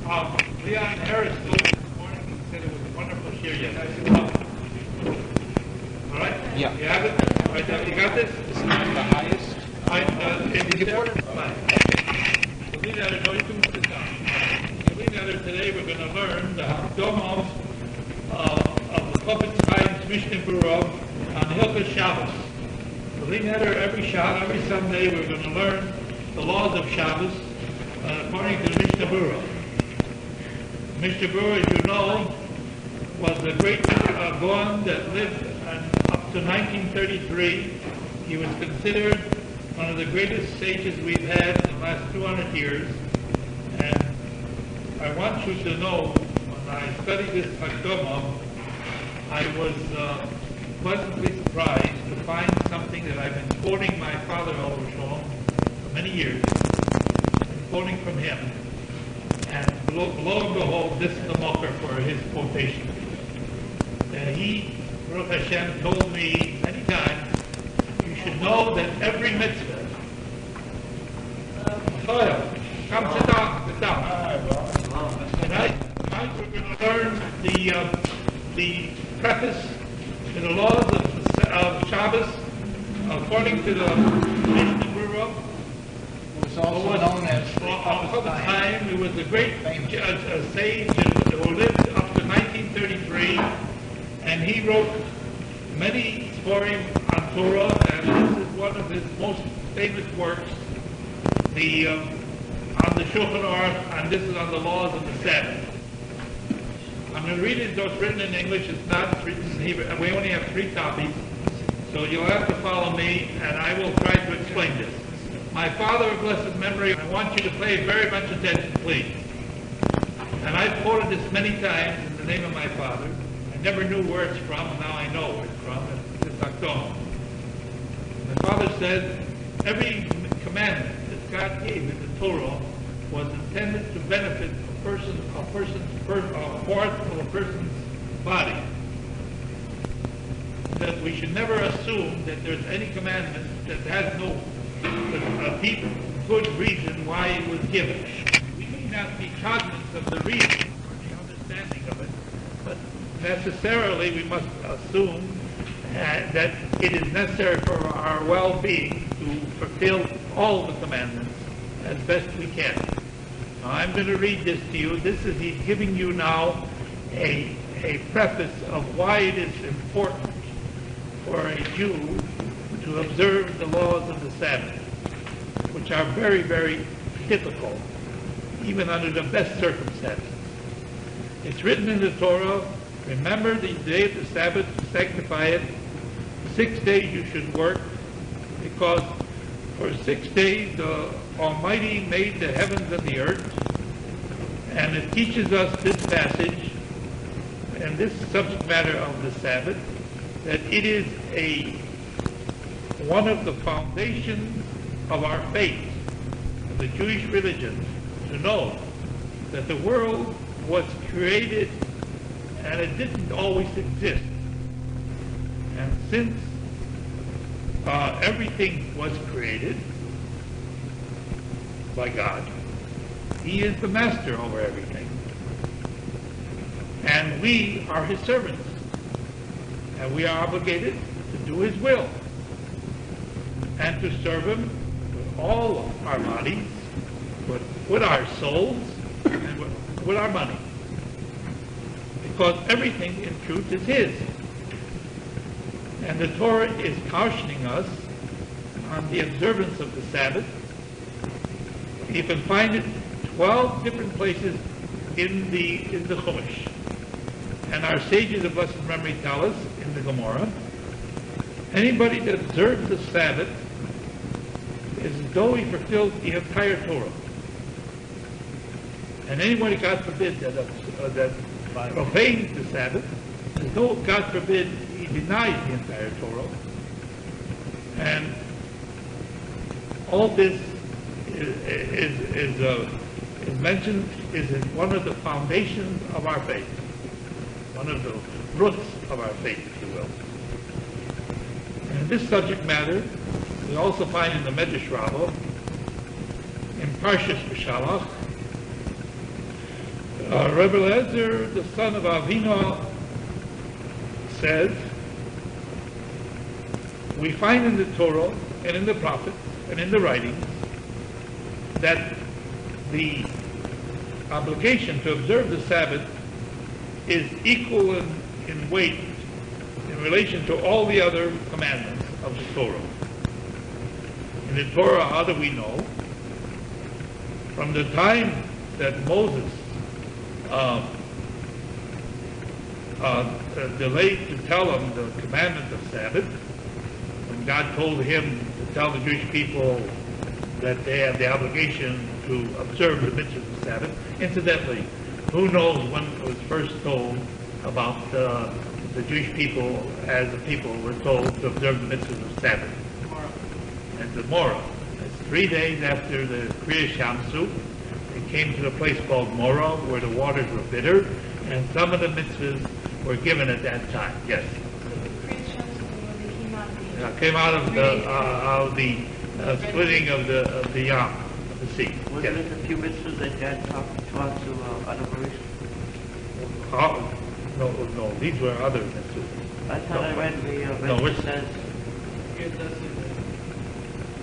Leon Harris told me this morning, he said it was a wonderful shir yesterday. All right? Yeah. You have it? All right, you got this? It's not the highest. Is it there? Fine. So Leon, no, you can sit down. So Leon, today we're going to learn the Hakdama of the Puppet Times Mishnah Brura on Hilchos Shabbos. So Leon, every Sunday we're going to learn the laws of Shabbos according to the Mishnah Brura. Mishnah Brura, as you know, was a great Gaon that lived up to 1933. He was considered one of the greatest sages we've had in the last 200 years. And I want you to know, when I studied this Hakdama, I was pleasantly surprised to find something that I've been quoting my father, Elder Shalom, for many years, and quoting from him. And lo and behold, this is the mocker for his quotation. He, Baruch Hashem, told me many times, you should know that every mitzvah, come sit down. Tonight we're going to learn the preface to the laws of Shabbos according to the Mishnah Brura. It was also known as time. It was a great sage who lived up to 1933, and he wrote many Sforim on Torah, and this is one of his most famous works, on the Shulchan Aruch, and this is on the laws of the Sabbath. I'm going to read it, though it's written in English, it's not written in Hebrew. We only have 3 copies, so you'll have to follow me, and I will try to explain this. My father of blessed memory, I want you to pay very much attention, please. And I've quoted this many times in the name of my father. I never knew where it's from, and now I know where it's from. It's Hakdama. My father said, every commandment that God gave in the Torah was intended to benefit a part of a person's body. That we should never assume that there's any commandment that has no deep, good reason why it was given. We may not be cognizant of the reason or the understanding of it, but necessarily we must assume that it is necessary for our well-being to fulfill all the commandments as best we can. Now, I'm going to read this to you. He's giving you now a preface of why it is important for a Jew to observe the laws of the Sabbath, which are very, very difficult, even under the best circumstances. It's written in the Torah, remember the day of the Sabbath to sanctify it. 6 days you should work, because for 6 days the Almighty made the heavens and the earth. And it teaches us this passage, and this subject matter of the Sabbath, that it is one of the foundations of our faith, of the Jewish religion, to know that the world was created and it didn't always exist. And since everything was created by God, He is the master over everything. And we are His servants. And we are obligated to do His will and to serve Him with all of our bodies, with our souls, and with our money. Because everything in truth is His. And the Torah is cautioning us on the observance of the Sabbath. You can find it 12 different places in the Chumash. And our sages of blessed memory tell us in the Gemara, anybody that observes the Sabbath is as though he fulfilled the entire Torah. And anybody, God forbid, that profanes the Sabbath, as though, God forbid, he denies the entire Torah. And all this is mentioned, is one of the foundations of our faith. One of the roots of our faith, if you will. And this subject matter we also find in the Medrash Rabbah, in Parshas B'Shalach, Rabbi Eliezer, the son of Avinu, says, we find in the Torah and in the prophets and in the writings that the obligation to observe the Sabbath is equal in weight in relation to all the other commandments of the Torah. In the Torah, how do we know? From the time that Moses delayed to tell them the commandment of Sabbath, when God told him to tell the Jewish people that they have the obligation to observe the mitzvahs of Sabbath. Incidentally, who knows when it was first told about the Jewish people as the people were told to observe the mitzvahs of Sabbath? And the Morah. It's 3 days after the Kriya Shamsu. They came to a place called Morah where the waters were bitter, and some of the mitzvahs were given at that time. Yes. Came out of the splitting of the Yam, of the sea. Wasn't it a few mitzvahs that Dad taught to Untitled? No, these were other mitzvahs. I thought I read the which says.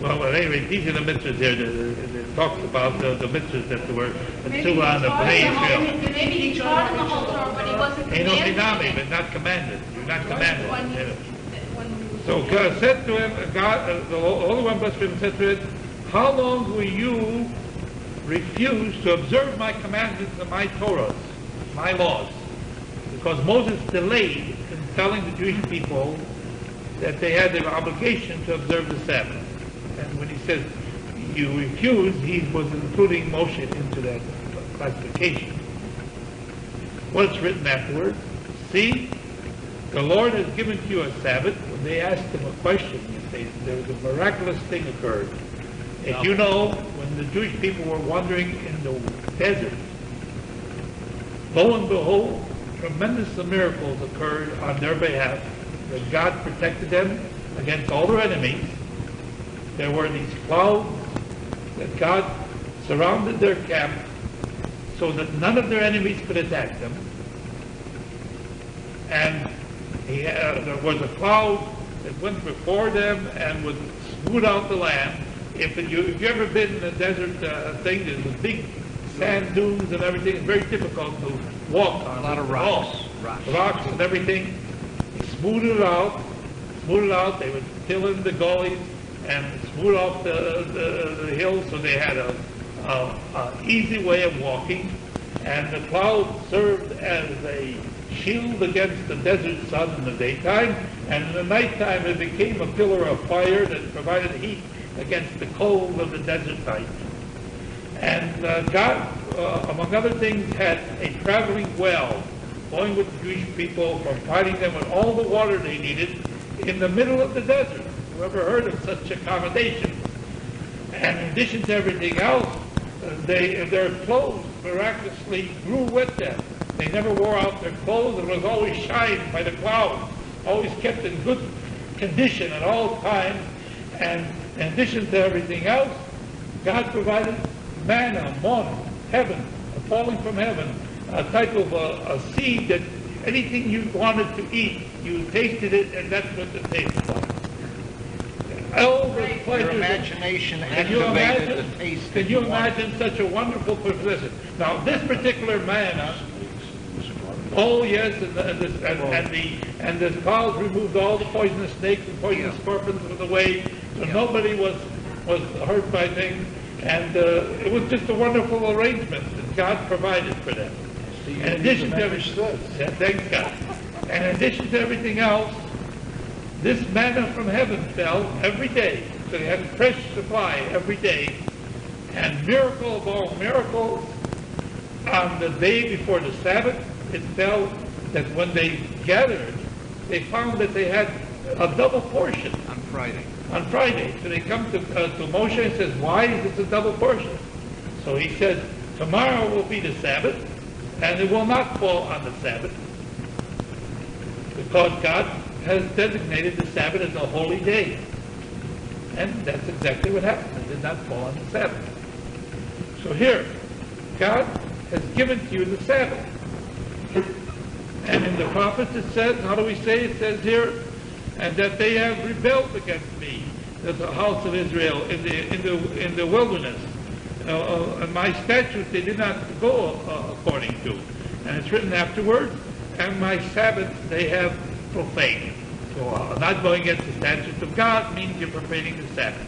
Well, anyway, these are the mitzvahs here. It talks about the mitzvahs that were mitzvah on the Bnei Israel. Maybe he taught in the whole Torah, but he wasn't commanded. But not commanded. You're not commanded. So God said to him, the Holy One blessed him, said to him, how long will you refuse to observe my commandments and my Torahs, my laws? Because Moses delayed in telling the Jewish people that they had their obligation to observe the Sabbath. And when he says, you refuse, he was including Moshe into that classification. What's written afterwards? See, the Lord has given to you a Sabbath. When they asked him a question, there was a miraculous thing occurred. As you know, when the Jewish people were wandering in the desert, lo and behold, tremendous miracles occurred on their behalf. That God protected them against all their enemies. There were these clouds that God surrounded their camp so that none of their enemies could attack them. And there was a cloud that went before them and would smooth out the land. If you've ever been in a desert thing, there's big sand dunes and everything. It's very difficult to walk on. A lot of rocks. Rocks and everything. They smoothed it out. They would fill in the gullies and smooth off the hills, so they had a easy way of walking. And the cloud served as a shield against the desert sun in the daytime, and in the nighttime it became a pillar of fire that provided heat against the cold of the desert night. And God, among other things, had a traveling well going with the Jewish people, providing them with all the water they needed in the middle of the desert. Whoever heard of such accommodation? And in addition to everything else, their clothes miraculously grew with them. They never wore out their clothes. It was always shined by the clouds, always kept in good condition at all times. And in addition to everything else, God provided manna, heaven, falling from heaven, a type of a seed that anything you wanted to eat, you tasted it, and that's what the taste was. All the pleasures. Your imagination Can you activated the taste. Can you imagine such a wonderful position? Now, this particular manna, oh yes, and the clouds removed all the poisonous snakes and poisonous scorpions from the way, so nobody was hurt by things, and it was just a wonderful arrangement that God provided for them. In addition to everything, thanks God. And in addition to everything else, this manna from heaven fell every day, so they had a fresh supply every day. And miracle of all miracles, on the day before the Sabbath, it fell that when they gathered, they found that they had a double portion. On Friday. On Friday. So they come to Moshe and says, why is this a double portion? So he said, tomorrow will be the Sabbath, and it will not fall on the Sabbath, because God has designated the Sabbath as a holy day. And that's exactly what happened. It did not fall on the Sabbath. So here, God has given to you the Sabbath. And in the prophets it says, how do we say? It says here, and that they have rebelled against me, the house of Israel, in the wilderness. And my statutes they did not go according to. And it's written afterwards, and my Sabbath they have profaned. So not going against the statutes of God means you're profaning the Sabbath.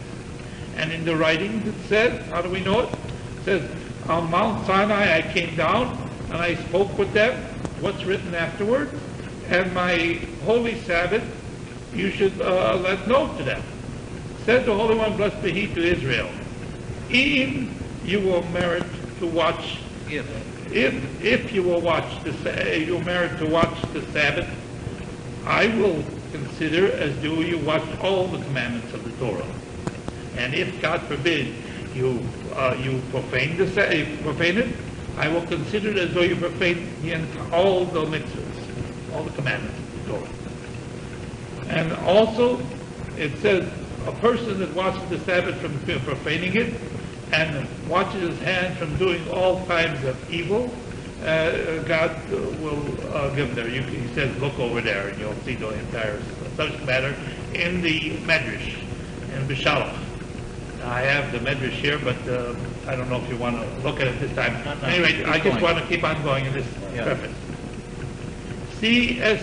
And in the writings it says, how do we know it? It says, on Mount Sinai I came down and I spoke with them. What's written afterwards? And my holy Sabbath you should let known to them. Said the Holy One, blessed be He, to Israel, even you will merit to watch. If you will watch you merit to watch the Sabbath, I will consider as do you watch all the commandments of the Torah. And if God forbid you profane it, I will consider it as though you profane all the mitzvahs, all the commandments of the Torah. And also, it says a person that watches the Sabbath from profaning it and watches his hand from doing all kinds of evil, God will give there. He says, look over there, and you'll see the entire subject matter in the Medrash, in Bishalach. I have the Medrash here, but I don't know if you want to look at it this time. Anyway, I just want to keep on going in this preface. See as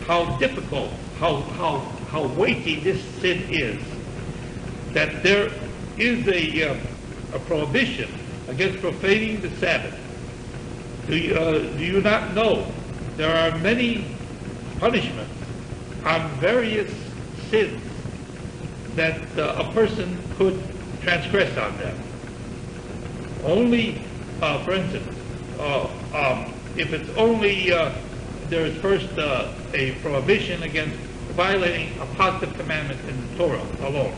how difficult, how weighty this sin is, that there is a prohibition against profaning the Sabbath. Do you not know there are many punishments on various sins that a person could transgress on them? Only, for instance, if it's only there is first a prohibition against violating a positive commandment in the Torah alone,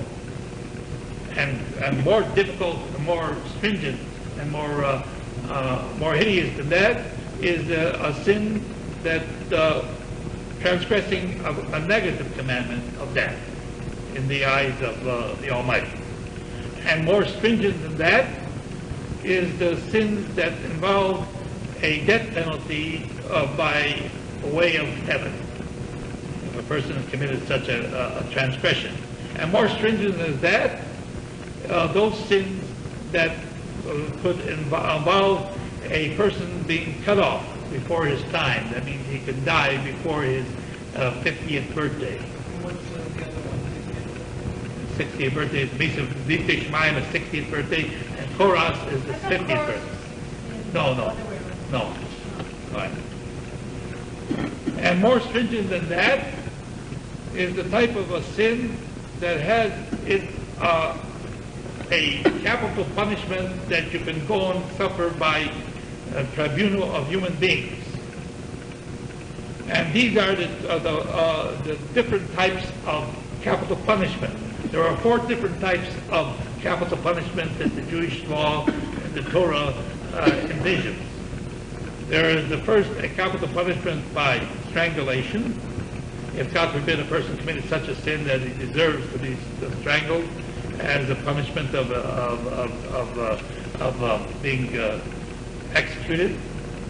and more difficult, more stringent, and more hideous than that is a sin that transgressing a negative commandment of death in the eyes of the Almighty. And more stringent than that is the sins that involve a death penalty by way of heaven, if a person has committed such a transgression. And more stringent than that, those sins that could involve a person being cut off before his time. That means he could die before his 50th birthday. 60th birthday is B'Tei Shemaim, is 60th birthday, and Koras is the 50th birthday. No. All right. And more stringent than that is the type of a sin that has a capital punishment that you can go and suffer by a tribunal of human beings. And these are the different types of capital punishment. There are 4 different types of capital punishment that the Jewish law and the Torah envisions. There is the first, a capital punishment by strangulation. If God forbid a person committed such a sin that he deserves to be strangled as a punishment of being executed.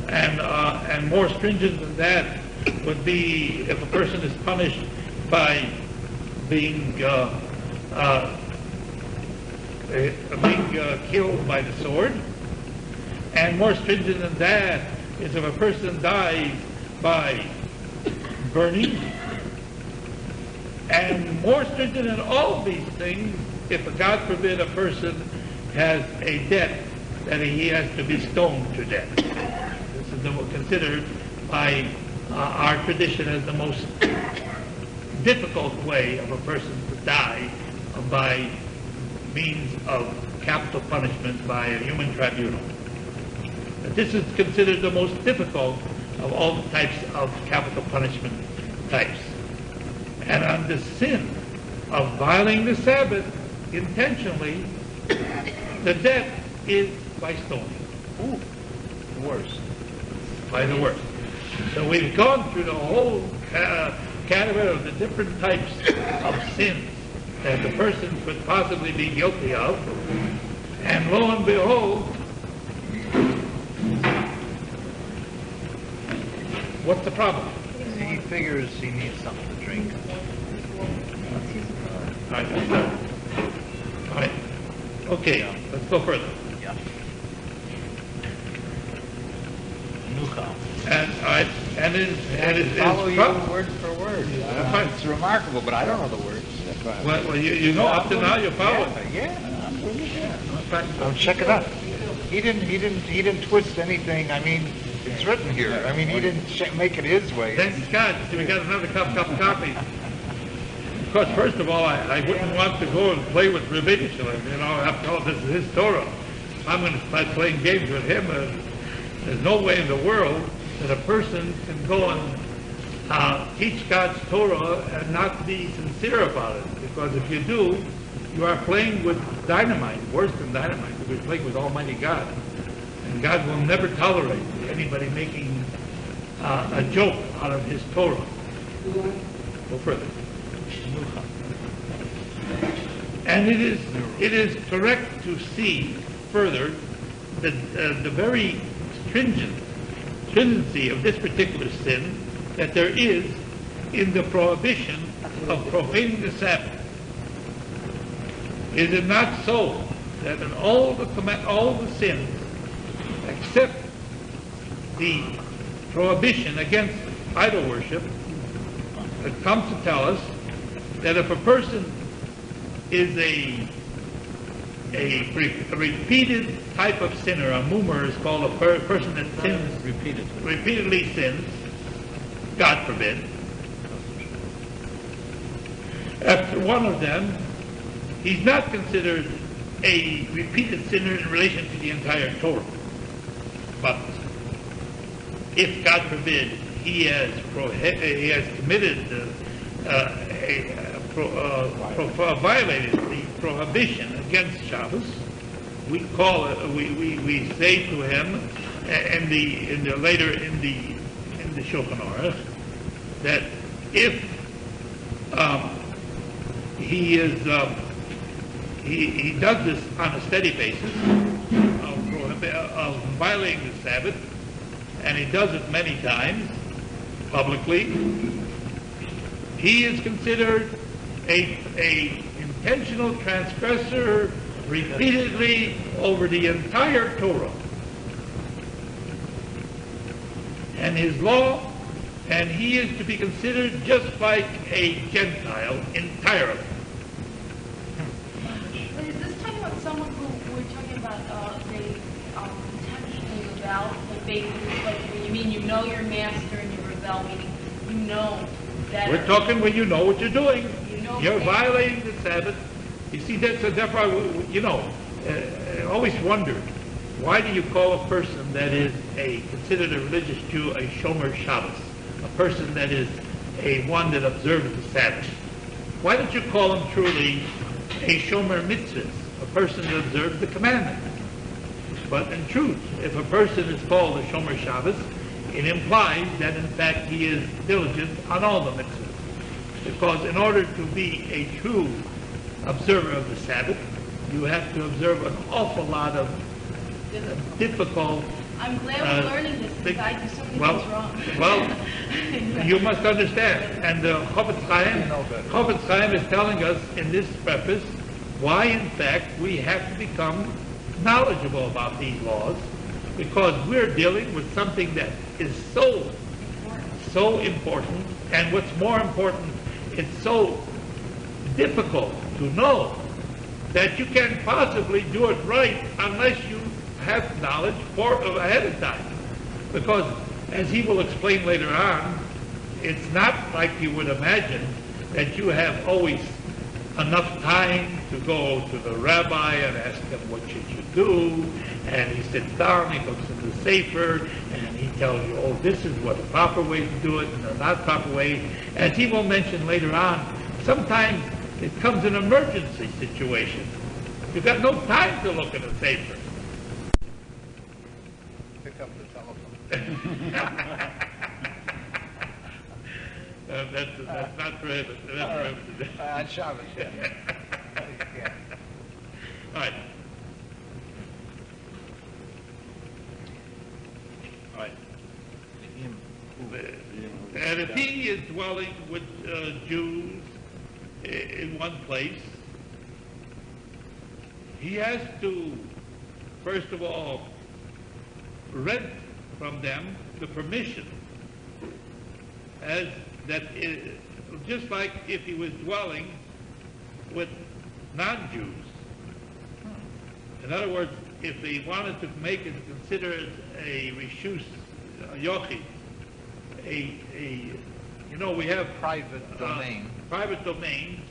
And more stringent than that would be if a person is punished by being killed by the sword. And more stringent than that is if a person dies by burning. And more stringent than all these things, if God forbid a person has a death that he has to be stoned to death. This is considered by our tradition as the most difficult way of a person to die by means of capital punishment by a human tribunal. But this is considered the most difficult of all the types of capital punishment types. And on the sin of violating the Sabbath intentionally, the death is by stoning. Ooh, worse. By the worst. So we've gone through the whole category of the different types of sins that the person could possibly be guilty of, and lo and behold, What's the problem? He figures he needs something to drink. All right, let's start. All right. Okay, let's go further. Yeah. Nucha. And all right, and it is Follow you pro- word for word. fine. It's remarkable, but I don't know the words. well, you know up to now you follow it. Yeah, I'm doing it, yeah. Fine. Check it out. He didn't twist anything. I mean, it's written here. I mean, he didn't make it his way. Thank God, see, we got another cup of coffee. Because first of all, I wouldn't want to go and play with Prohibition. After all, this is his Torah. I'm going to start playing games with him. There's no way in the world that a person can go and teach God's Torah and not be sincere about it. Because if you do, you are playing with dynamite, worse than dynamite. You're playing with Almighty God. And God will never tolerate anybody making a joke out of his Torah. Go further. And it is correct to see further that the very stringency of this particular sin that there is in the prohibition of profaning the Sabbath. Is it not so that in all the sins, except the prohibition against idol worship, it comes to tell us that if a person is a repeated type of sinner, a mumer is called a person that sins repeatedly sins, God forbid. After one of them, he's not considered a repeated sinner in relation to the entire Torah. But if, God forbid, he has committed violated the prohibition against Shabbos, we say to him later in the Shulchan Aruch that if he does this on a steady basis of violating the Sabbath, and he does it many times publicly, he is considered a intentional transgressor repeatedly over the entire Torah and his law, and he is to be considered just like a Gentile entirely. But is this talking about someone who we're talking about they intentionally rebel, like basically, like when you know your master and you rebel, meaning you know that We're talking when you know what you're doing. You're that- violating the Sabbath. You see, therefore, I always wondered, why do you call a person that is considered a religious Jew a Shomer Shabbos, a person that is one that observes the Sabbath? Why don't you call him truly a Shomer Mitzvah, a person that observes the commandment? But in truth, if a person is called a Shomer Shabbos, it implies that in fact he is diligent on all the mitzvahs. Because in order to be a true observer of the Sabbath, you have to observe an awful lot of difficult. I'm glad we're learning this because I do so many things wrong. Well, you must understand. And the Chofetz Chaim is telling us in this preface why, in fact, we have to become knowledgeable about these laws, because we're dealing with something that is so important, and what's more important, it's so difficult to know that you can't possibly do it right unless you have knowledge ahead of time. Because, as he will explain later on, it's not like you would imagine that you have always enough time to go to the rabbi and ask him what you should do, and he sits down, he looks in the sefer, and he tells you, oh, this is what a proper way to do it, and a not proper way. As he will mention later on, sometimes it comes an emergency situation. You've got no time to look at a sefer. Pick up the telephone. That's not prohibited. That's prohibited. On Shabbos, yeah. Yeah. All right. All right. And if he is dwelling with Jews in one place, he has to, first of all, rent from them the permission, as that just like if he was dwelling with non-Jews. In other words, if they wanted to make it considered a rishus, a yochid, we have Private domain. Private domain,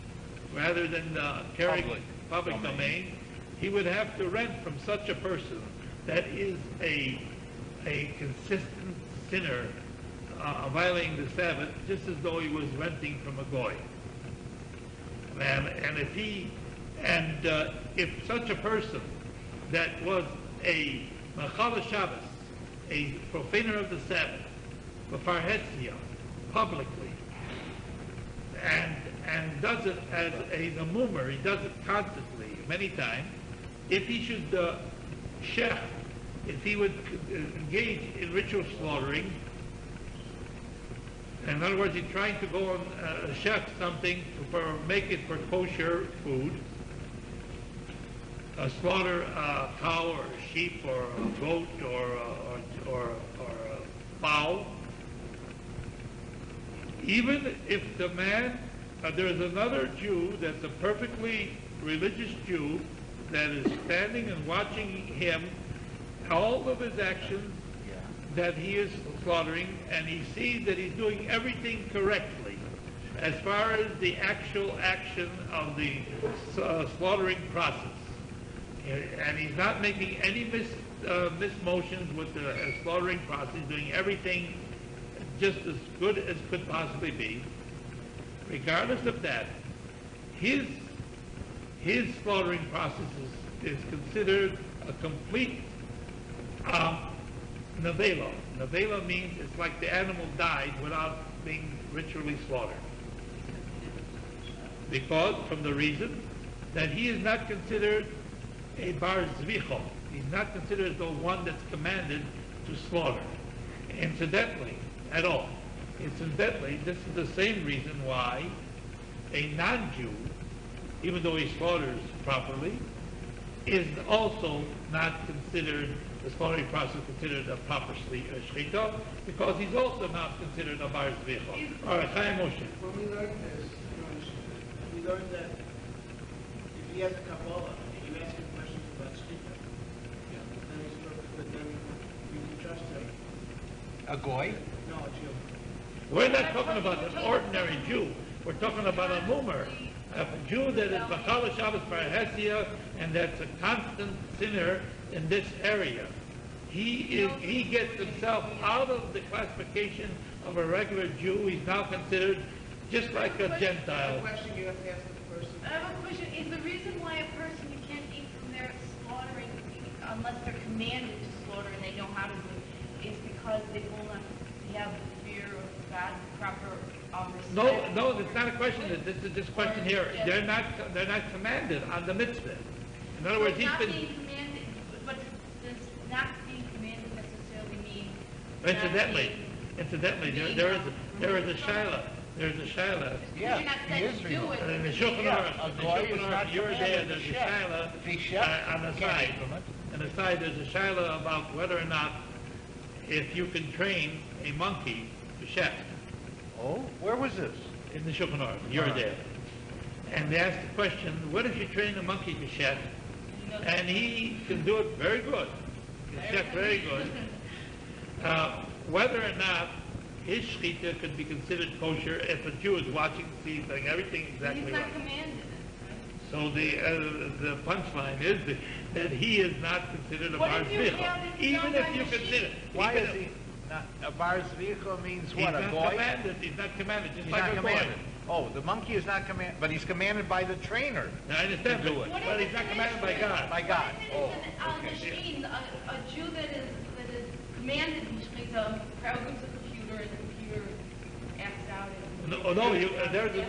rather than carrying public domain, he would have to rent from such a person that is a consistent sinner, violating the Sabbath, just as though he was renting from a goy. And if such a person that was a Machal Shabbos, a profaner of the Sabbath, B'farhetzia, publicly, and does it as a namumer, he does it constantly, many times, if he should shech, if he would engage in ritual slaughtering, in other words, he's trying to go and chef something make it for kosher food, slaughter a cow or a sheep or a goat or a fowl. Even if the man, there's another Jew that's a perfectly religious Jew that is standing and watching him, all of his actions that he is slaughtering, and he sees that he's doing everything correctly as far as the actual action of the slaughtering process. And he's not making any mismotions with the slaughtering process. He's doing everything just as good as could possibly be. Regardless of that, his slaughtering process is considered a complete nevela. Nevela means it's like the animal died without being ritually slaughtered. Because, from the reason that he is not considered a bar zvicho. He's not considered the one that's commanded to slaughter. Incidentally, at all. Incidentally, this is the same reason why a non-Jew, even though he slaughters properly, is also not considered, the slaughtering process considered a proper shechita, because he's also not considered a bar zvicha. All right, Chaim Moshe. When we learned this, we learned that if he has a Kabbalah and you ask him questions about shechita, then you can trust him. A goy? No, a Jew. We're not talking about an ordinary Jew. We're talking about a mumer, a Jew that is Machal Shabbos B'Hesia, and that's a constant sinner in this area. He gets himself out of the classification of a regular Jew. He's now considered just like a Gentile. The question you have to ask the person. I have a question. Is the reason why a person, you can't eat from their slaughtering unless they're commanded to slaughter and they know how to do it, is because they will not have the fear of God, proper respect? No, it's not a question. This question here, they're not commanded on the mitzvah. In other words, he's not been being commanded, but does not being commanded necessarily mean? incidentally. There is a shaila. There's a shaila. Yeah, You're not he saying is do real. it. And in the Shulchan Aruch, A goy is not you're there. commanded There's to a chef. shaila If he chefs, on the he can't side. eat from it. On the side, there's a shaila about whether or not if you can train a monkey to chef. Oh, where was this? In the Shulchan Aruch, you're All right. there. And they asked the question, what if you train a monkey to chef? And he can do it very good. He can chef very good. Whether or not his shechita could be considered kosher if a Jew is watching, sees, doing everything exactly He's not right. commanded. So the punchline is that he is not considered a What bar if you zvicha. have it Even done if by you the consider, sheep? Why even is if- he not? A bar zvicha means He's what? A not goy? commanded. He's not commanded. Just He's like not a commanded. boy. Oh, the monkey is not commanded, but he's commanded by the trainer. Now, I understand, To do it. but he's not commanded by God. By God. What if Oh, it is a machine, a Jew that is commanded to shechita, programs a computer, and the computer acts out. No, there's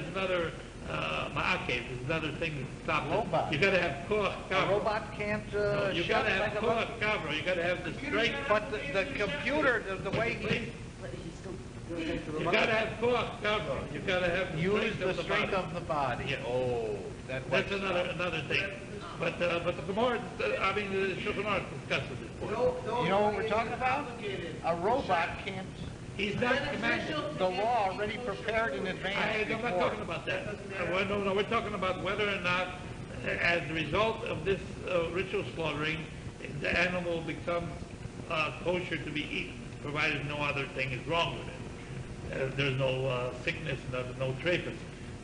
another ma'akev. There's another thing that stops it. Robot. You got to have koach A kavra. robot can't No, you got chef to have like a koach monkey. kavra. You got to have the straight. But the computer, the way he... You gotta have koach gavra. You gotta have Use the the strength body. of the body. Yeah. Oh, That's that's another thing. But the Gemara, I mean, the Shulchan Aruch discusses this point. You know what we're talking about? A robot can't. He's not commanded. The law already prepared in advance. I'm not talking about that. No, we're talking about whether or not, as a result of this ritual slaughtering, the animal becomes kosher to be eaten, provided no other thing is wrong with it. There's no sickness, no trephus.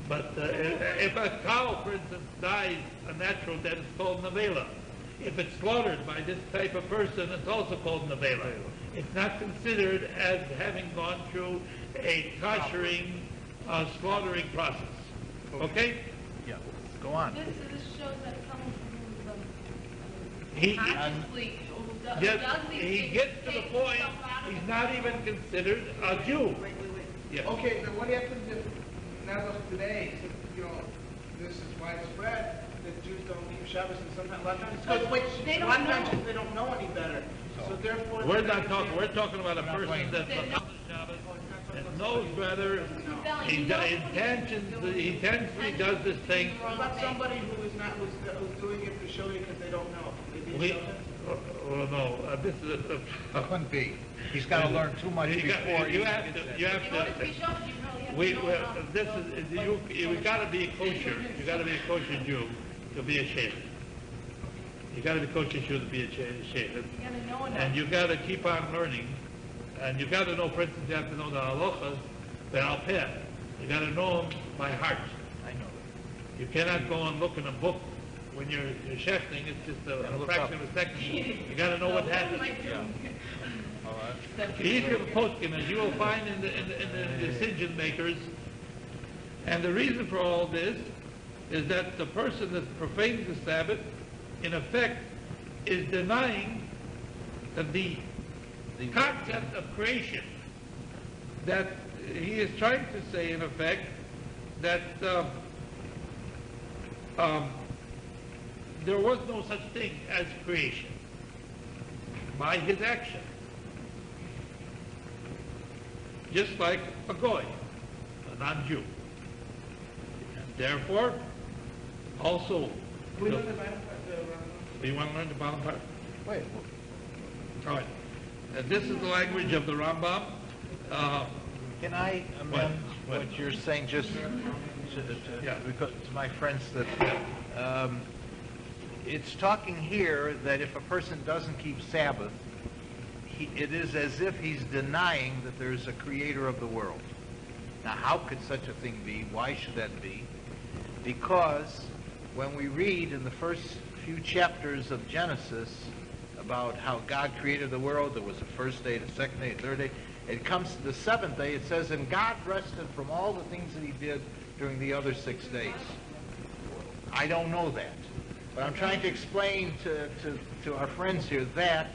But if a cow, for instance, dies a natural death, it's called nevela. If it's slaughtered by this type of person, it's also called nevela. It's not considered as having gone through a koshering, slaughtering process. Okay? Yeah. Go on. This shows that someone who's He- consciously, who does Yes, these he things, gets to the takes point, stuff out of he's it. not even considered a Jew. Wait. Yes. Okay, now what happens if, now look today, you know, this is widespread, that Jews don't keep Shabbos, and sometimes, a lot of times, They a don't lot of know. times they don't know any better. So therefore. We're not talking, we're talking about a not person blaming. that's on Shabbos, that knows better, Rebelling. he He knows what he intentionally does this thing. What about somebody who is not, who's doing it for showing because they don't know? Maybe We, it's no, this is, Couldn't be. He's got to learn too much before he you have gets to, that. you In order to be have to, shown, you really have we, to know enough. this is, you gotta be a kosher, you gotta be a kosher Jew to be a sheikh. You gotta be kosher Jew to be a sheikh. You gotta know enough. And you got to keep on learning, and you got to know, for instance, you have to know the halachas, the alpeh. You got to know them by heart. I know that. You cannot go and look in a book when you're shechting. It's just a look fraction up. of a second. You got to know what What am I happened. doing? All right. The easier of posting, as you will find in the decision makers, and the reason for all this is that the person that's profaning the Sabbath, in effect, is denying that the concept of creation, that he is trying to say, in effect, that there was no such thing as creation by his action. Just like a goy, a non-Jew. And therefore, also, We learned about it, you want to learn the bottom part? Wait. All right. This is the language of the Rambam. Can I amend What? what you're saying just Yeah. because to my friends that it's talking here that if a person doesn't keep Sabbath, it is as if he's denying that there's a creator of the world. Now, how could such a thing be? Why should that be? Because when we read in the first few chapters of Genesis about how God created the world, there was a first day, the second day, the third day. It comes to the seventh day, it says, and God rested from all the things that he did during the other 6 days. I don't know that. But I'm trying to explain to our friends here that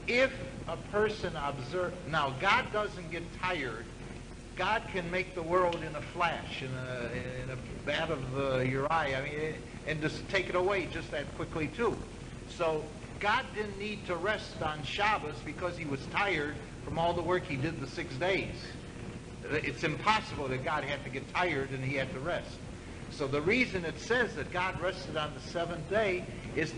if a person observes, now God doesn't get tired. God can make the world in a flash, in a bat of your eye. I mean, and just take it away just that quickly too. So God didn't need to rest on Shabbos because he was tired from all the work he did the 6 days. It's impossible that God had to get tired and he had to rest. So the reason it says that God rested on the seventh day is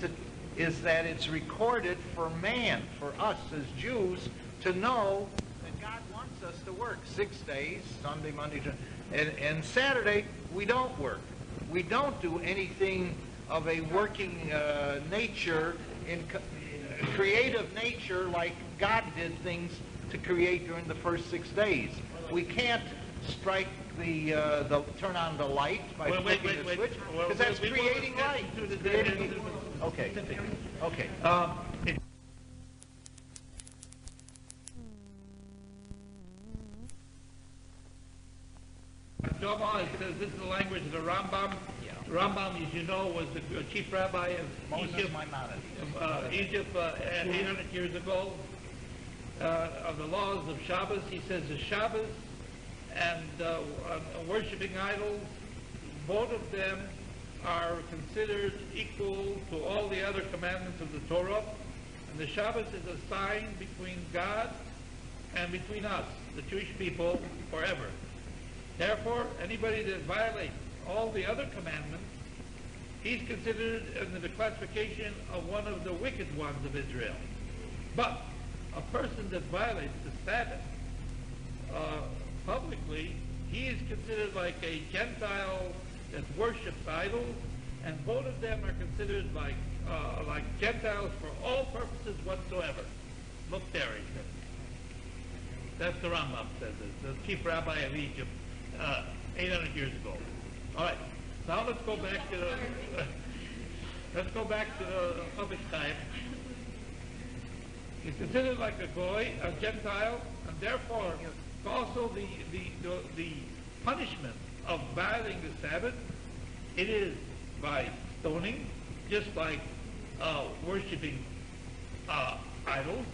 that it's recorded for man, for us as Jews, to know that God wants us to work 6 days, Sunday, Monday, and Saturday, we don't work. We don't do anything of a working nature, in creative nature, like God did things to create during the first 6 days. We can't strike turn on the light by flicking the switch, because that's creating light. Okay. Okay. It says this is the language of the Rambam. The Rambam, as you know, was the chief rabbi of Moses Maimonides. Egypt 800 years ago. Of the laws of Shabbos, he says the Shabbos and worshiping idols, both of them are considered equal to all the other commandments of the Torah. And the Shabbos is a sign between God and between us, the Jewish people, forever. Therefore, anybody that violates all the other commandments, he's considered under the classification of one of the wicked ones of Israel. But a person that violates the Sabbath publicly, he is considered like a Gentile that worships idols, and both of them are considered like Gentiles for all purposes whatsoever. Look there, he says. That's the Rambam says it, the chief rabbi of Egypt, 800 years ago. All right. Now let's go back to the public time. He's considered like a goy, a Gentile, and therefore also the punishment of violating the Sabbath, it is by stoning, just like worshiping idols.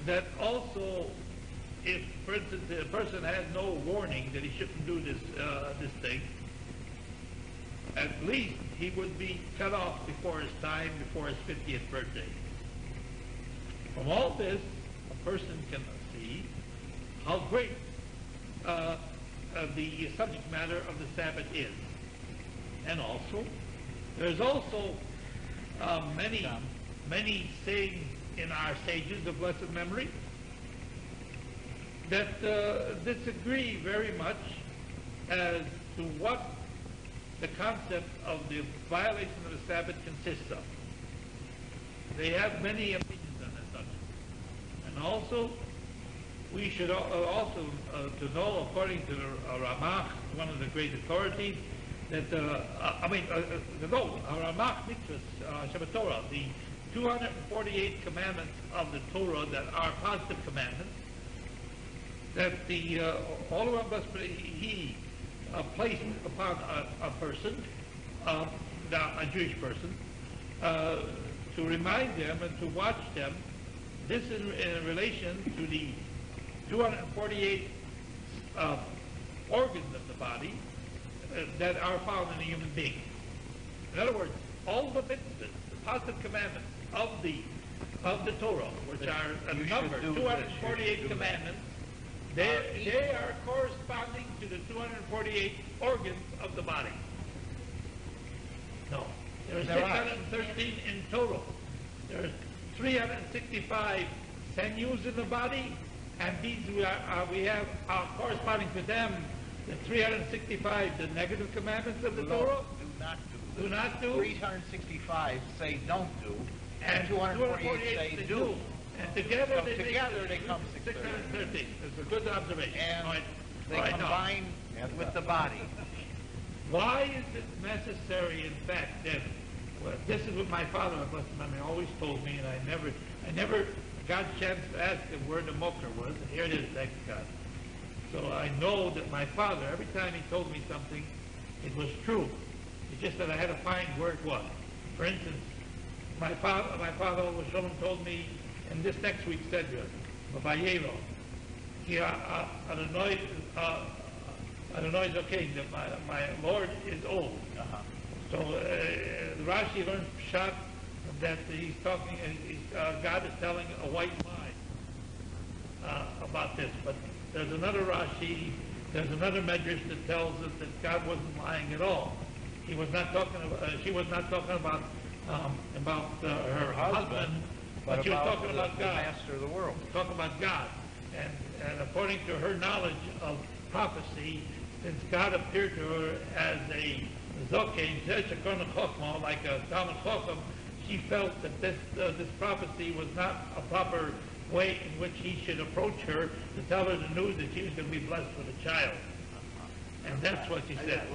That also, if, for instance, a person had no warning that he shouldn't do this thing, at least he would be cut off before his time, before his 50th birthday. From all this, a person can see how great the subject matter of the Sabbath is. And also, there's also many sayings in our sages of blessed memory that disagree very much as to what the concept of the violation of the Sabbath consists of. They have many opinions on that subject. And also, we should also to know, according to Ramach, one of the great authorities, that Ramach Mitzvahs, Shabbat Torah, the 248 commandments of the Torah that are positive commandments, that all of us he placed upon a person, a Jewish person, to remind them and to watch them. This in relation to the 248 organs of the body that are found in a human being. In other words, all the mitzvahs, the positive commandments of the Torah, which are a number, 248 commandments, they are corresponding to the 248 organs of the body. No. There are 613 in total. There are 365 sinews in the body, and these we have corresponding to them, the 365, the negative commandments of the Torah. Do not do. 365 say don't do, and 248 say do. And together they come 613. That's a good observation. And they combine with the body. Why is it necessary, in fact, that, well, this is what my father, blessed memory, always told me, and I never got a chance to ask him where the mocker was, and here it is, thank God. So I know that my father, every time he told me something, it was true. It's just that I had to find where it was. For instance, my father told me in this next week's Sedra, Vayero, Adonai is okay, that my Lord is old. So the Rashi learns Pshat that he's talking, God is telling a white lie about this. But there's another Rashi, there's another Medrash that tells us that God wasn't lying at all. He was not talking about, she was not talking about her husband, but she was talking about God. The master of the world. Talking about God. And according to her knowledge of prophecy, since God appeared to her as a Zokein, like a Talmud Chochem, she felt that this prophecy was not a proper way in which he should approach her to tell her the news that she was going to be blessed with a child. And that's what she said.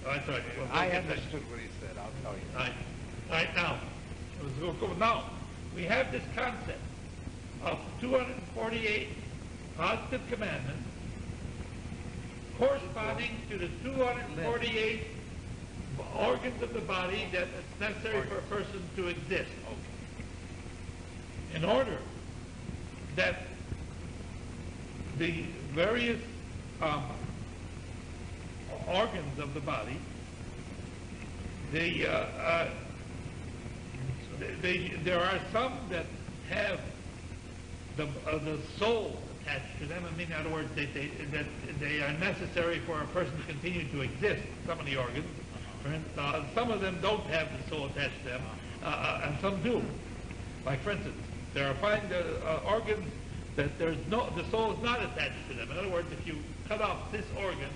That's right. Well, I understood what he said, I'll tell you. All right, now, we have this concept of 248 positive commandments corresponding to the 248 organs of the body that is necessary for a person to exist. In order that the various organs of the body, there are some that have the soul attached to them. I mean, in other words, that they are necessary for a person to continue to exist. Some of the organs, some of them don't have the soul attached to them, and some do. Like, for instance, there are fine organs that the soul is not attached to them. In other words, if you cut off this organ,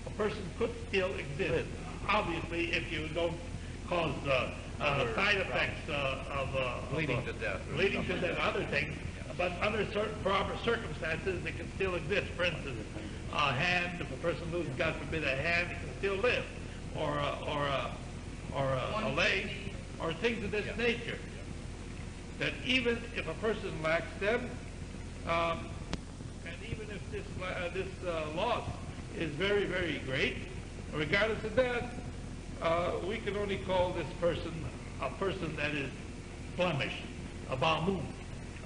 a person could still exist. Obviously, if you don't cause side effects of Bleeding to death. Leading to death, other things. But under certain proper circumstances, it can still exist. For instance, a hand, if a person loses, God forbid, a hand, it can still live. Or a leg, or things of this nature. That even if a person lacks them, and even if this loss is very, very great, regardless of that, we can only call this person a person that is blemished, a balmum,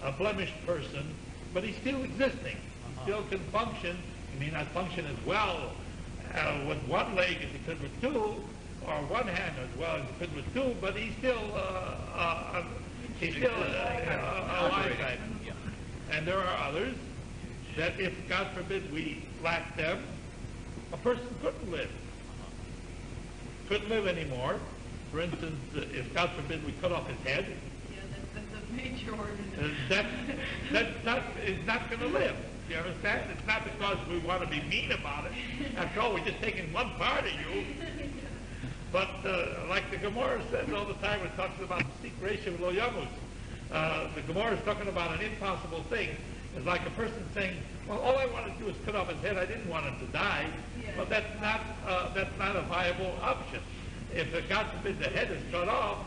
a blemished person, but he's still existing. He still can function. He may not function as well with one leg as he could with two, or one hand as well as he could with two, but he's still alive. And there are others that if, God forbid, we lack them, a person couldn't live. Couldn't live anymore. For instance, if, God forbid, we cut off his head, That's a major organ. It's not going to live. You understand? It's not because we want to be mean about it. After all, we're just taking one part of you. But like the Gemara says all the time, it talks about the secret ratio of lo yamus. The Gemara is talking about an impossible thing. It's like a person saying, well, all I want to do is cut off his head. I didn't want him to die. Yeah. But that's not a viable option. If, God forbid, the head is cut off,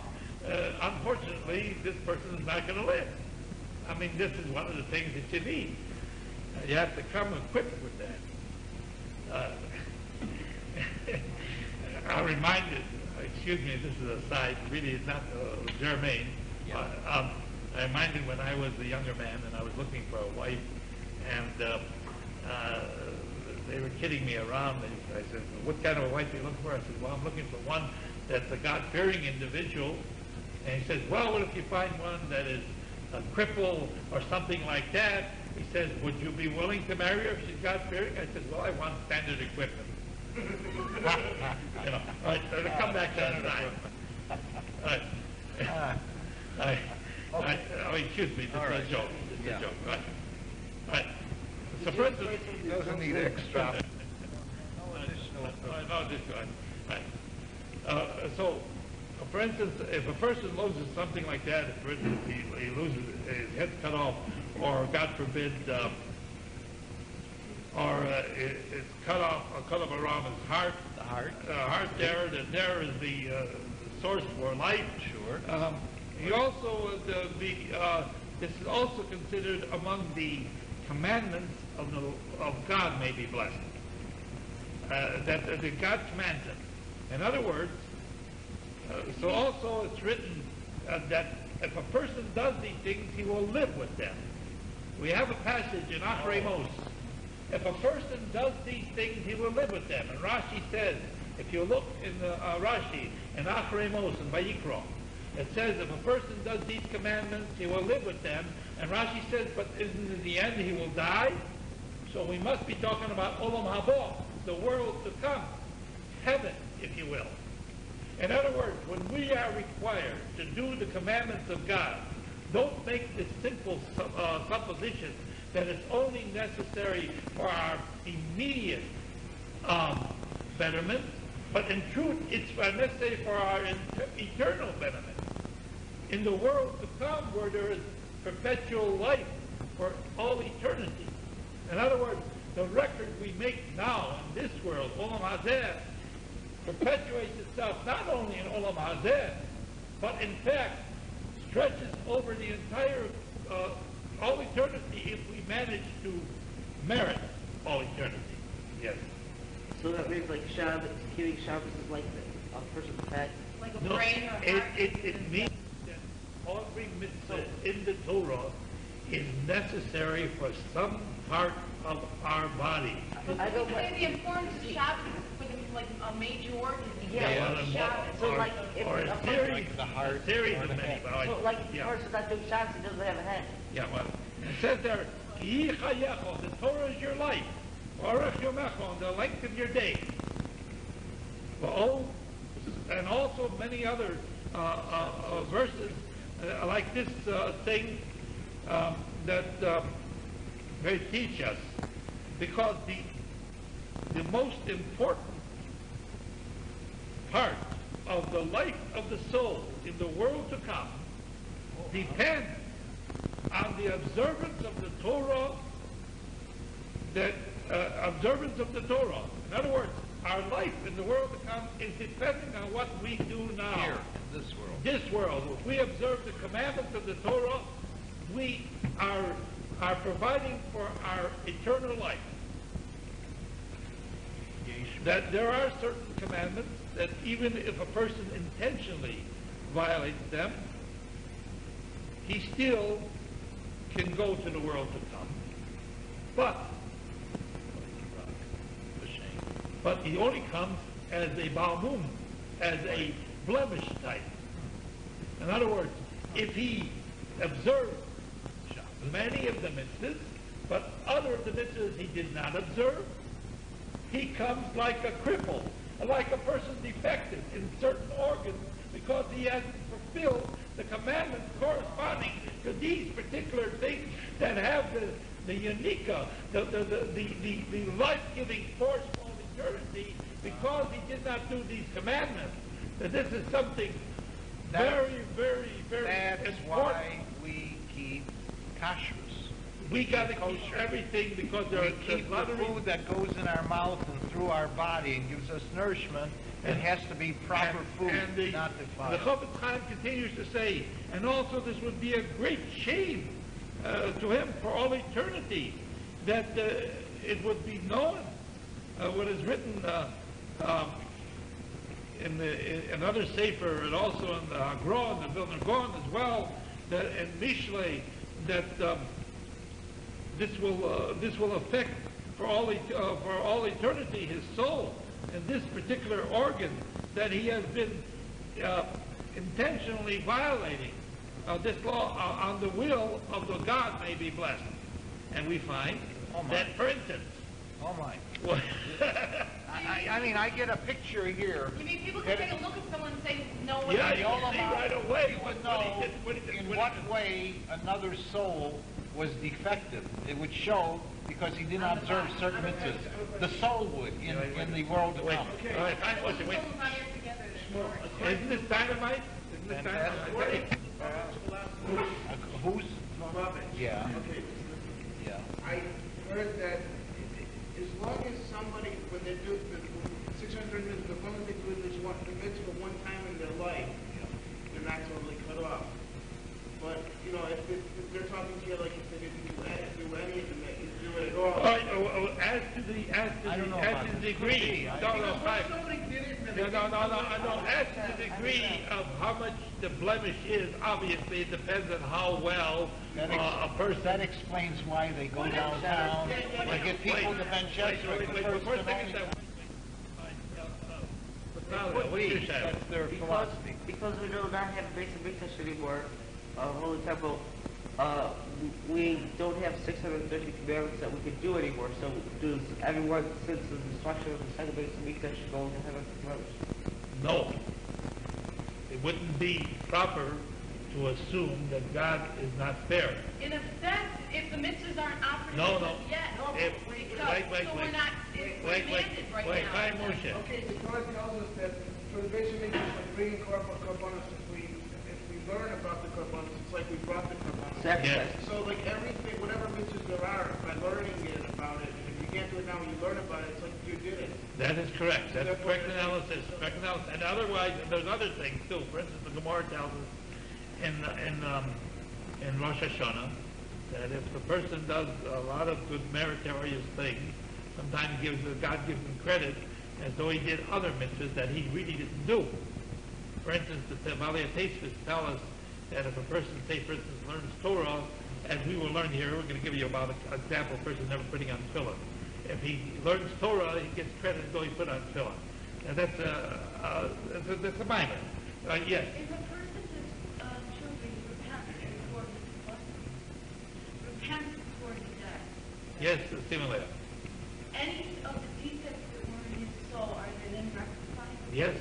unfortunately, this person is not going to live. I mean, this is one of the things that you need. You have to come equipped with that. I'm reminded, excuse me, this is a side, really it's not germane. Yeah. I'm reminded when I was a younger man and I was looking for a wife, and they were kidding me around. I said, what kind of a wife are you looking for? I said, well, I'm looking for one that's a God-fearing individual. And he says, well, what if you find one that is a cripple or something like that? He says, would you be willing to marry her if she's God-fearing? I said, well, I want standard equipment. You know, all right, so to come back to that side. All right. Excuse me, this is a joke. This is a joke. All right. So for instance, Doesn't need extra. So, for instance, if a person loses something like that, if for instance he loses his head cut off, or God forbid, it's cut off around his heart. The heart. Heart there is the source for life. Sure. He also this is also considered among the commandments of God may be blessed. That God commands it. In other words, so also it's written that if a person does these things, he will live with them. We have a passage in Achremos. If a person does these things, he will live with them. And Rashi says, if you look in Rashi, in Achremos and Vayikra, it says if a person does these commandments, he will live with them. And Rashi says, but isn't in the end he will die? So we must be talking about Olam Haba, the world to come, heaven, if you will. In other words, when we are required to do the commandments of God, don't make this simple supposition that it's only necessary for our immediate betterment, but in truth, it's necessary for our eternal betterment. In the world to come, where there is perpetual life for all eternity. In other words, the record we make now in this world, Olam Hazeh, perpetuates itself not only in Olam Hazeh, but in fact stretches over the entire all eternity if we manage to merit all eternity. Yes. So that means like Shabbos, keeping Shabbos is like a person's pet. Like a brain or a heart. It means that every mitzvah in the Torah is necessary for some part of our body. I don't say the importance of Shabbos for like a major organ. So like if or a a person, series, of many. so like if a person not doing Shabbos, he doesn't have a head. Yeah, well, It says there, "Ki chayecho," the Torah is your life. Orech yomecho, the length of your days. And also many other verses like this thing that they teach us, because the most important part of the life of the soul in the world to come depends on the observance of the Torah. Observance of the Torah. In other words, our life in the world to come is depending on what we do now. Here, in this world. This world. If we observe the commandments of the Torah, we are providing for our eternal life. That there are certain commandments that even if a person intentionally violates them, he still can go to the world to come. But he only comes as a balmum, as a blemish type. In other words, if he observed many of the mitzvahs, but other of the mitzvahs he did not observe, he comes like a cripple, like a person defective in certain organs, because he hasn't fulfilled the commandments corresponding to these particular things that have the unique, the life-giving force for eternity, because he did not do these commandments. That this is something very, very, very That's important. why we keep kashrus. We got to keep everything, because there We are keep the food that goes in our mouth and through our body and gives us nourishment. It has to be proper food, not defiled. The Chofetz Chaim continues to say, and also this would be a great shame to him for all eternity, that it would be known what is written in another Sefer, and also in the Hagron, the Vilna Gaon as well, that in Mishlei, that this will affect for all eternity his soul, and this particular organ that he has been intentionally violating this law on the will of the God may be blessed. And we find that, for instance, I mean, I get a picture here. You mean people can take a look at someone and say, no, what yeah, they you do? see right away You would what he know did, in what way another soul was defective. It would show because he didn't observe certain mitzvahs. The soul would in the world to come. All right, wait. Souls not here together, they're Isn't this dynamite? Isn't this dynamite? Who's? Rabbi. Yeah. Okay. Yeah. I heard that as long as somebody, when they do the 600 mitzvahs, as long as they do this the mitzvah one time in their life, they're not totally cut off. But, you know, if they're talking to you like if they didn't do any of them, they didn't do it at all. All right, as to the degree, Somebody did it and then no. As to the degree of how much the blemish is, obviously it depends on how well a person. That explains why they go downtown. They get people to bench us for the first and only. What do you say? That's their philosophy. Because we do not have basic mikdash anymore, Holy Temple, we don't have 630 commandments that we could do anymore. So does everyone, since the destruction of the second basic mikdash, go to heaven forever? No. It wouldn't be proper to assume that God is not fair. In effect, if the mitzvahs aren't operative No. yet, If- so we're not, it's commanded right wait, now. Moshe. Okay, the Torah tells us that for the basic mikdash, like bringing korbanos, if we learn about the korbanos, it's like we brought the korbanos. Sacrifice. So like everything, whatever mitzvahs there are, by learning about it, if you can't do it now, when you learn about it, it's like you did it. That is correct. That's correct analysis. And otherwise, there's other things too. For instance, the Gemara tells us in Rosh Hashanah that if the person does a lot of good meritorious things, sometimes God gives him credit as though he did other mitzvahs that he really didn't do. For instance, the Tavalei Taisvis tell us that if a person, say for instance, learns Torah, as we will learn here, we're going to give you about an example of a person never putting on tefillin. If he learns Torah, he gets credit as though he put on tefillin. And that's a minor. Yes. If a person is truly repentant Yes, similar. Any of the defects that were in his soul, are they then rectified? Yes.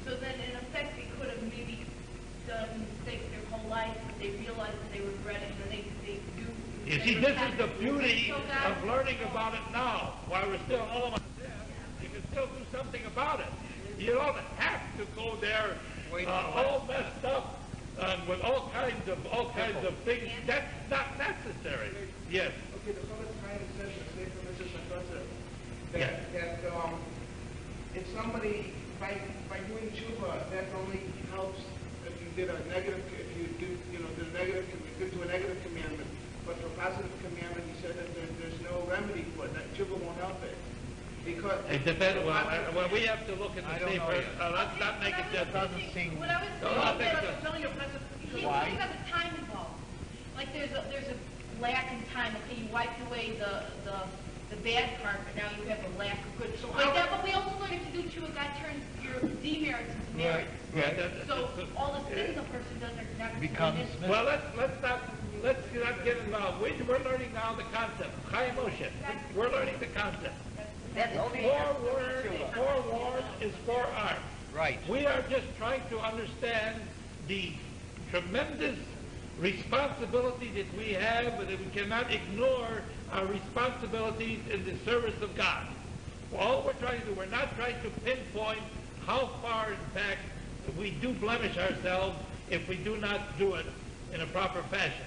So then, in effect, they could have maybe done mistakes their whole life, but they realized that they regret it, and then they do. You see, this is the beauty of learning about it now. While we're still almost there, you can still do something about it. You don't have to go there all messed up with all kinds of things. That's not necessary. Yes. Okay, the Chofetz Chaim says in the Sefer Mitzvahs HaChoseh Yeah. that if somebody by doing tshuva, that only helps if you did a negative, if you do did a negative, you could do a negative commandment. But for positive commandment, he said that there's no remedy for it. That tshuva won't help it. Because It depends. Well, we have to look at the paper. Let's not make it just. Doesn't seem. What I was No, I think saying, so. you Why? think about the time involved. Like there's a lack in time. Okay, you wiped away the bad part, but now you have a lack of good. So like that, but we also learn if you do tshuva, God turns your demerits into merits. Right. So all the sins a person does are not Becomes committed. Well, let's not get involved. We're learning now the concept. Chaim Moshe. We're learning the concept. That's only Forewarned is forearmed. Right. We are just trying to understand the tremendous responsibility that we have, but that we cannot ignore our responsibilities in the service of God. All we're trying to do, we're not trying to pinpoint how far, in fact, we do blemish ourselves if we do not do it in a proper fashion.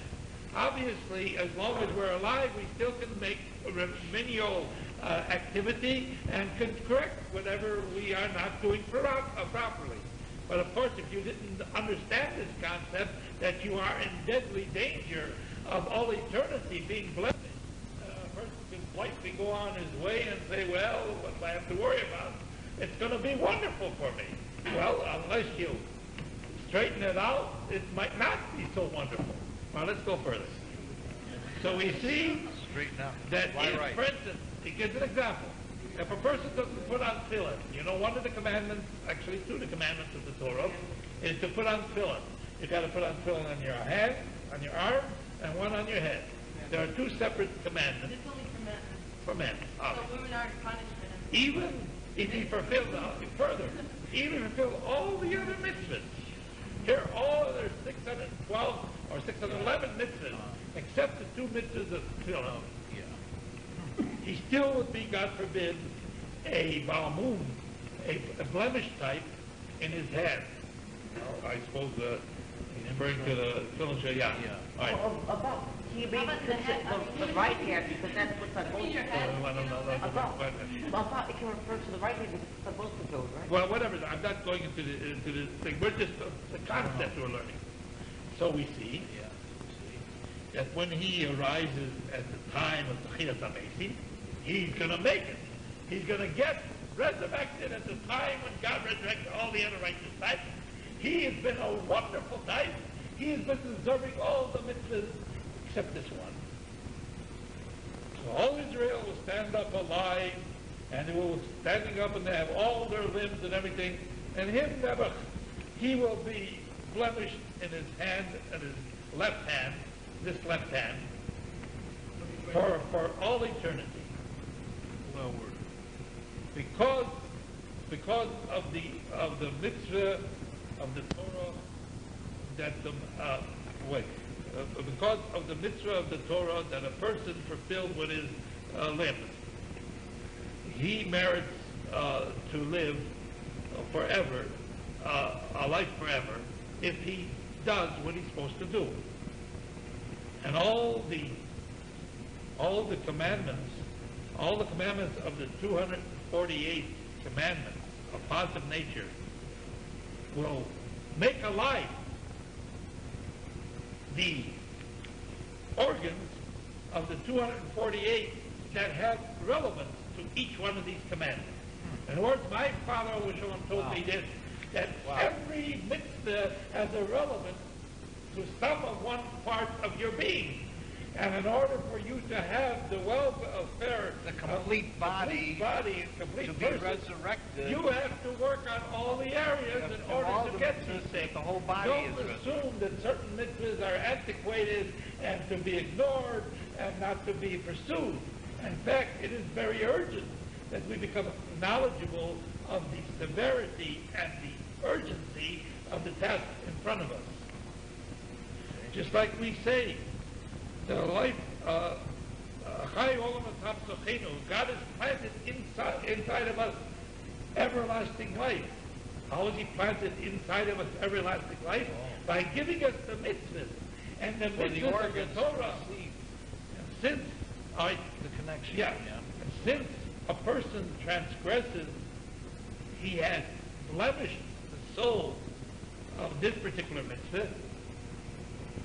Obviously, as long as we're alive, we still can make remedial activity and can correct whatever we are not doing properly. But of course, if you didn't understand this concept, that you are in deadly danger of all eternity being blemished, a person can blithely go on his way and say, well, what do I have to worry about? It's going to be wonderful for me. Well, unless you straighten it out, it might not be so wonderful. Now, let's go further. So we see Straighten out. that, Why right? for instance, he gives an example. If a person doesn't put on tefillin, one of the commandments, actually two of the commandments of the Torah, is to put on tefillin. You've got to put on tefillin on your hand, on your arm, and one on your head. There are two separate commandments It's only for men. for men. So women aren't punished for them. Even if he fulfilled further, even if he fulfilled all the other mitzvahs, here there's 612 or 611 mitzvahs, except the two mitzvahs of tefillin. He still would be, God forbid, a balmoon, a blemish type in his hand. I suppose he's referring to the tefillin shayah. All right. About, he made about the head? the right hand, because that's what's on both Your of head. those. I don't know. About, it can refer to the right hand, because it's on both of those, right? Well, whatever. I'm not going into the thing. We're just the concept we're learning. So we see that when he arises at the time of the Tchilas HaMesim, he's going to make it. He's going to get resurrected at the time when God resurrected all the other righteous types. He has been a wonderful type. He has been deserving all the mitzvahs except this one. So all Israel will stand up alive, and they will standing up, and they have all their limbs and everything. And him, never, he will be blemished in his hand, in his left hand, this left hand, for all eternity. Well, Because of the mitzvah of the Torah that because of the mitzvah of the Torah that a person fulfilled with his limbs, he merits to live forever, a life forever, if he does what he's supposed to do. And all the commandments of the 248 commandments of positive nature will make alive the organs of the 248 that have relevance to each one of these commandments. In other words, my father told me this, that every mitzvah has a relevance to some of one part of your being. And in order for you to have the welfare, the complete body complete to be person, resurrected, you have to work on all the areas in order to get these things. The whole body Don't is assume that certain mitzvahs are antiquated and to be ignored and not to be pursued. In fact, it is very urgent that we become knowledgeable of the severity and the urgency of the task in front of us. Just like we say, the life, God has planted inside of us everlasting life. How has He planted inside of us everlasting life? By giving us the mitzvahs. And the mitzvahs of the Torah. And since, the connection. yeah, and since a person transgresses, he has blemished the soul of this particular mitzvah.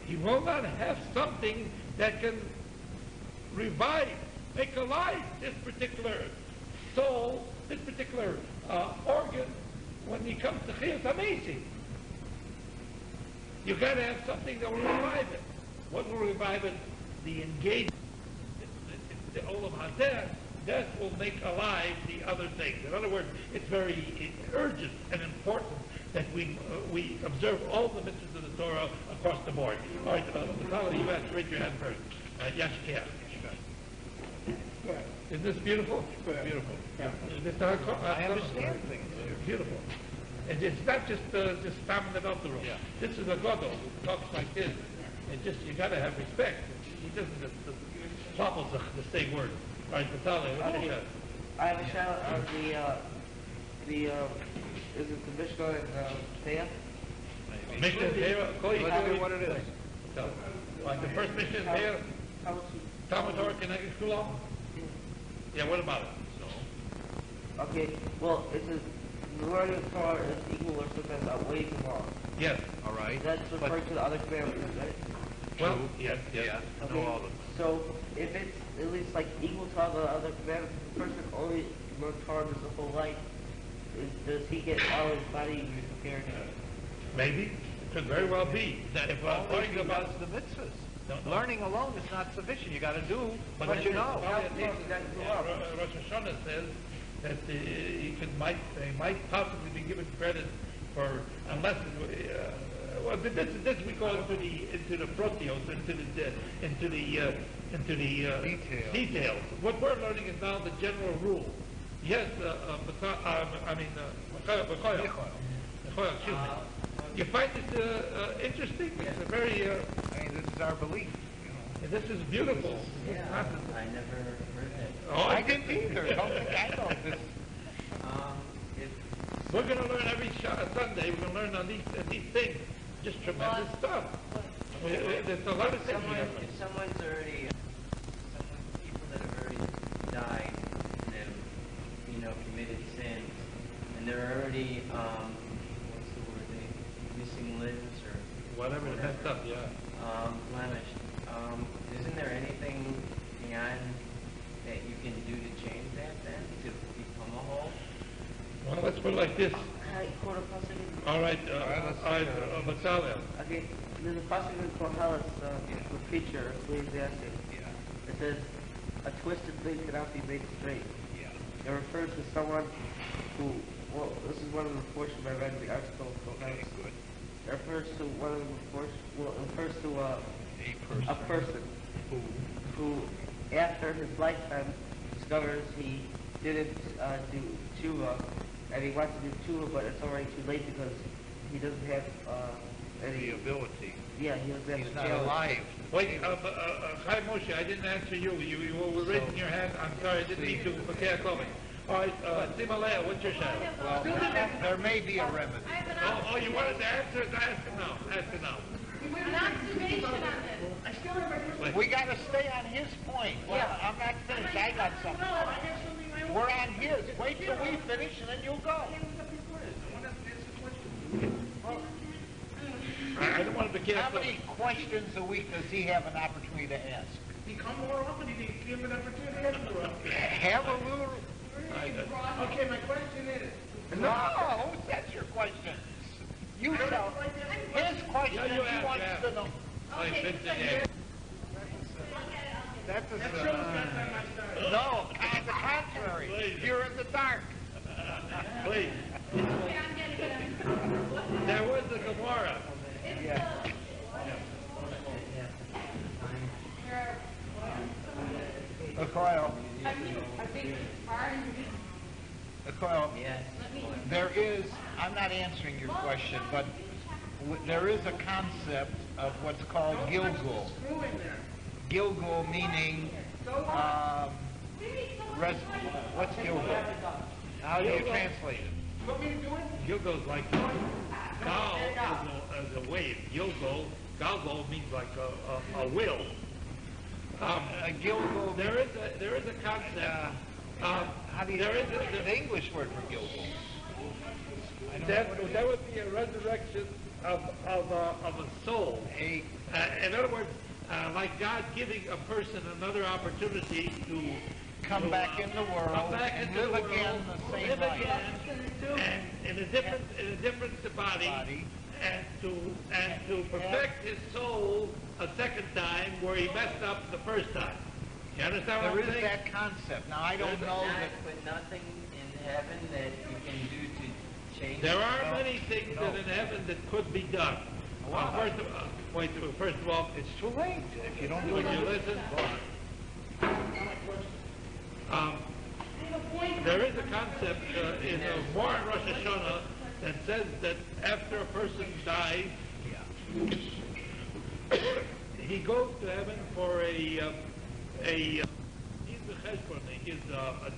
He will not have something that can revive, make alive this particular soul, this particular organ. When he comes to Chiyus amazing, you got to have something that will revive it. What will revive it? The engagement, the Olam Hazeh. That will make alive the other things. In other words, it's very urgent and important that we observe all the mitzvahs of the Torah across the board. All right, Natalia, you have to raise your hand first. Yes, you can. Isn't this beautiful? Beautiful. Is this how I understand things. Beautiful. And it's not just spamming about the room. Yeah. This is a gadol who talks like this. And just, you got to have respect. He doesn't just plop the same word. All right, Natalia, what do you have? I have a shout out on is it the Mishnah and Taya? Mishnah and Torah, Let's see what it is. So, like the first Mishnah and Torah, Talmud Torah Keneged Kulam? Yeah, what about it? Okay, well, it says the word of Torah is equal or sometimes outweighs the law. Yes. All right. That's referring to the other commandments, right? Well, yes. Yeah, I know Okay, all of them. so if it's at least like equal to all the other commandments, the person only learned Torah his whole life, does he get all his body prepared? Maybe. It could very well be. That if only talking about the mitzvahs. No. Learning alone is not sufficient. You got to do what you know. Rosh Hashanah says that he might possibly be given credit for, unless well, this we call into the proteos, into the details. What we're learning is now the general rule. Yes, excuse me. You find it interesting? It's a very. This is our belief. And this is beautiful. Yeah, I never heard it. Oh, I didn't either. Don't think I know this. We're going to learn every Sunday. We're going to learn on these things. Just tremendous stuff. There's a lot of things. If someone's already, people that have already died and have, committed sins, and they're already, what's the word? Missing limbs or Whatever, messed up, yeah. blemished. Isn't there anything beyond that you can do to change that then to become a whole? Well, let's put it like this. Quote a passage. All right, Natalia. Okay, there's a passage in Koheles, the preacher, Ecclesiastes. It says, a twisted thing cannot be made straight. It refers to someone who, well, this is one of the portions I read in the article of Koheles. It refers to one of the portions, well, it refers to a person who, after his lifetime, discovers he didn't do tshuva, and he wants to do tshuva, but it's already too late because he doesn't have any ability. Yeah, he doesn't have He's the not challenge. alive. Wait, Chai Moshe, I didn't answer you. You were raising your hand. I'm sorry, I didn't mean to. Okay, all right, Simalea, what's your shout? Well, there may be a remedy. I have an Oh, you wanted to answer? Ask him now. Ask him now. an observation on this. We got to stay on his point. Well, I'm not finished. I got something. We're on his. Wait till we finish and then you'll go. I don't want to be How careful. many questions a week does he have an opportunity to ask? He come more often, he give him an opportunity to answer more often. Have a little... Okay, my question is, No, that's your question. You tell. His question Yeah, you is he ask, wants yeah. to know. Okay, Vincent, That's a... that shows that time I started. No, on the contrary. Please. You're in the dark. Please. okay, I'm getting it. There was the Gemara. Coyle, I think it's fine. Coyle, Yes. there is, I'm not answering your question, but there is a concept of what's called Gilgul. Screw in there. Gilgul meaning, what's Gilgul? How do you translate it? Want me to do it? Gilgo's like gal is a wave. Galgo means like a will. Gilgul, There is a concept. how do you, there is the English word for Gilgul? I don't know what it is. that would be a resurrection of a soul. In other words, like God giving a person another opportunity to Come back in the world come back and into live the world, again the same live life. again, and in a different body, and to perfect his soul a second time where he messed up the first time. You understand what There I'm is saying? that concept. Now, I don't know that... But nothing in heaven that you can do to change. There are No, many things no. that in heaven that could be done. Wow. First of all, It's too late if you don't do would it. you listen? There is a concept in War in Rosh Hashanah that says that after a person dies, he goes to heaven for a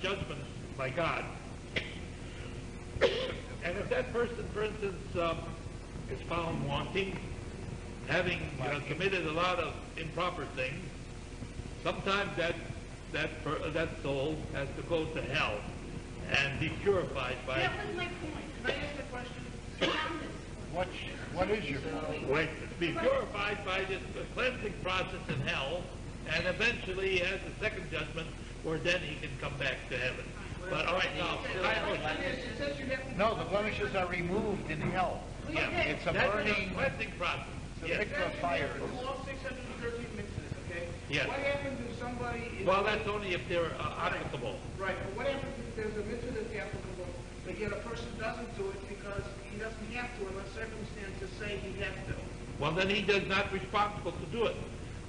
judgment by God. And if that person, for instance, is found wanting, having committed a lot of improper things, sometimes that soul has to go to hell and be purified by That was my point. Can I ask a question? What is your point? wait, be purified by this cleansing process in hell, and eventually he has a second judgment where then he can come back to heaven. But all right, now, It says you have to... No, the blemishes are removed in hell. yeah, It's a that's burning, a cleansing process. it's a Yes. mikvah fire. All 613 mitzvahs, okay? Yes. What happens if somebody is... Well, that's only if they're applicable. Right, but what happens if there's a mitzvah that's applicable, but yet a person doesn't do it because he doesn't have to unless circumstances say he has to? Well, then he does not responsible to do it.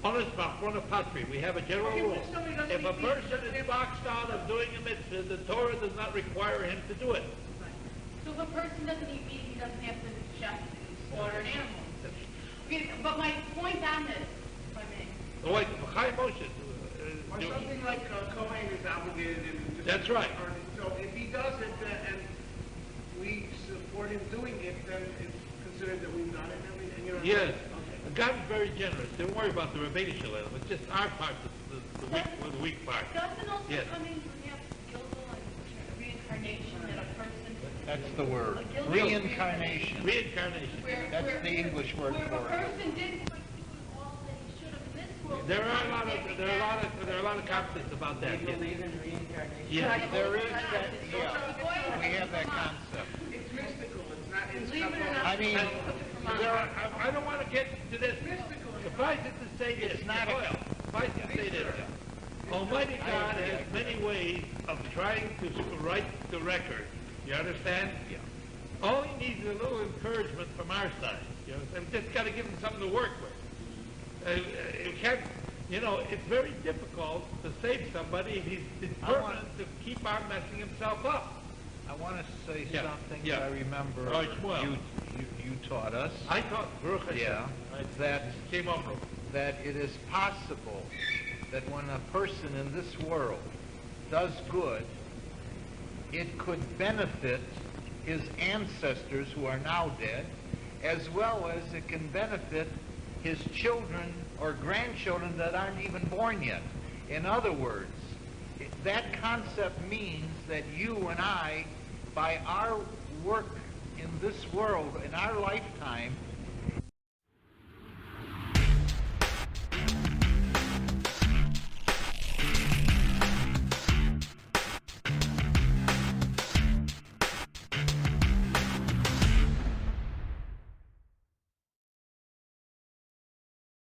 Honest patri, we have a general Okay, rule. but somebody doesn't If a need person to- is boxed out of doing a mitzvah, the Torah does not require him to do it. So if a person doesn't eat meat, he doesn't have to just slaughter an animal. Okay, but my point on this, if I may, So wait, Chai Moshe. Or something like Kohen is obligated and... That's right. So if he does it and we support him doing it, then it's considered that we've done it, and you know... Yes. Okay. God is very generous. Don't worry about the Rabbi Shalom. It's just our part, the weak part. doesn't also Yes. come in when you have Gilgal and reincarnation that a person... That's the word. Gilgal- Reincarnation. Reincarnation. That's the English word where for a it. person didn't quite do all that he should have in this world. There are a lot of concepts about that. Do you believe in reincarnation? Yes. There is that, yeah. We have that concept. It's mystical, it's not... It's Believe it or not. I mean, I don't want to get to this. Suffice it to say this. It's not a- Suffice it to say this. Almighty God has many ways of trying to right the record. You understand? Yeah. All he needs is a little encouragement from our side. You understand? We just got to give him something to work with. It can't, it's very difficult to save somebody if he's determined to keep on messing himself up. I want to say Yeah, something yeah. that I remember Right, Shmuel. you taught us. I thought, Baruch Hashem, Yeah, right, that came over. that it is possible that when a person in this world does good, it could benefit his ancestors who are now dead, as well as it can benefit his children or grandchildren that aren't even born yet. In other words, that concept means that you and I, by our work in this world, in our lifetime,